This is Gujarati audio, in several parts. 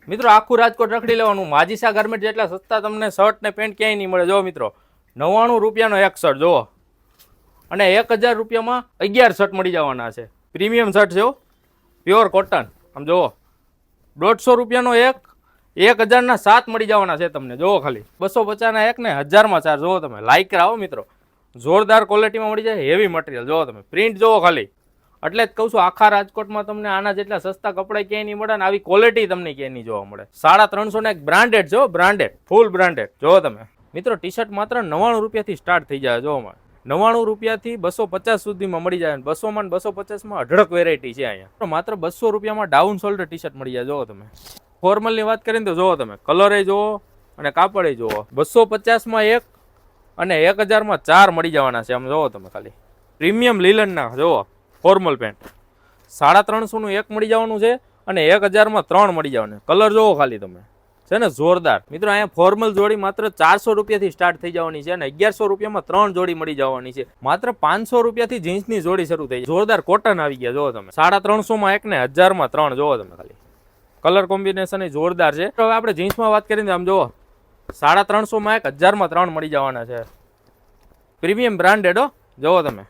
મિત્રો આખું રાજકોટ રખડી લેવાનું. માજીસા ગાર્મેન્ટ જેટલા સસ્તા તમને શર્ટ ને પેન્ટ ક્યાંય નહીં મળે. જો મિત્રો 99 રૂપિયાનો એક શર્ટ જુઓ, અને 1000 રૂપિયામાં 11 શર્ટ મળી જવાના છે. પ્રીમિયમ શર્ટ છે, પ્યોર કોટન. આમ જુઓ 150 રૂપિયાનો એક, 1000ના 7 મળી જવાના છે તમને. જુઓ ખાલી 250ના એક ને 1000માં 4. જુઓ તમે લાઈક આવો મિત્રો, જોરદાર ક્વોલિટીમાં મળી જાય, હેવી મટીરિયલ. જુઓ તમે પ્રિન્ટ જુઓ ખાલી. એટલે જ કહું છું આખા રાજકોટમાં તમને આના જેટલા સસ્તા કપડા ક્યાંય નહીં મળે ને આવી ક્વોલિટી તમને ક્યાંય નહીં જોવા મળે. 350 એક બ્રાન્ડેડ છે, બ્રાન્ડેડ, ફૂલ બ્રાન્ડેડ. જુઓ તમે મિત્રો ટી શર્ટ માત્ર 99 રૂપિયાથી સ્ટાર્ટ થઈ જાય. જો 99 રૂપિયાથી 250 સુધીમાં મળી જાય. 200માં 250માં અઢળક વેરાયટી છે અહીંયા. માત્ર 200 રૂપિયામાં ડાઉન શોલ્ડર ટી શર્ટ મળી જાય. જુઓ તમે ફોર્મલની વાત કરીને તો જુઓ તમે કલર એ જુઓ અને કાપડ એ જુઓ. 250માં એક અને 1000માં 4 મળી જવાના છે. આમ જુઓ તમે ખાલી પ્રીમિયમ લીલનના જુઓ ફોર્મલ પેન્ટ. 350નું એક મળી જવાનું છે અને 1000માં 3 મળી જવાના. કલર જુઓ ખાલી તમે, છે ને જોરદાર. મિત્રો અહીંયા ફોર્મલ જોડી માત્ર 400 રૂપિયાથી સ્ટાર્ટ થઈ જવાની છે અને 1100 રૂપિયામાં 3 જોડી મળી જવાની છે. માત્ર 500 રૂપિયાથી જીન્સની જોડી શરૂ થઈ જાય. જોરદાર કોટન આવી ગયા. જુઓ તમે 350માં એક ને 1000માં 3. જુઓ તમે ખાલી કલર કોમ્બિનેશન જોરદાર છે. હવે આપણે જીન્સમાં વાત કરીને આમ જુઓ 350માં એક, 1000માં 3 મળી જવાના છે. પ્રીમિયમ બ્રાન્ડેડ હો. જુઓ તમે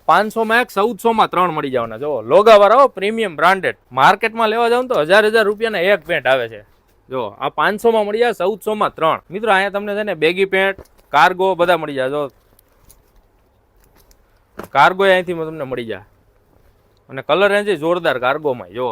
500માં એક, 1400માં 3 મળી જવાના. જો લોગાવાળા હો, પ્રીમિયમ બ્રાન્ડેડ. માર્કેટમાં લેવા જાવ તો 1000 રૂપિયાના એક પેન્ટ આવે છે. જો આ 500માં મળી જાય, 1400માં 3. મિત્રો અહીંયા તમને છે ને બેગી પેન્ટ, કાર્ગો બધા મળી જાય. જો કાર્ગો અહીંથી તમને મળી જાય અને કલર રેન્જ જોરદાર કાર્ગોમાં. જો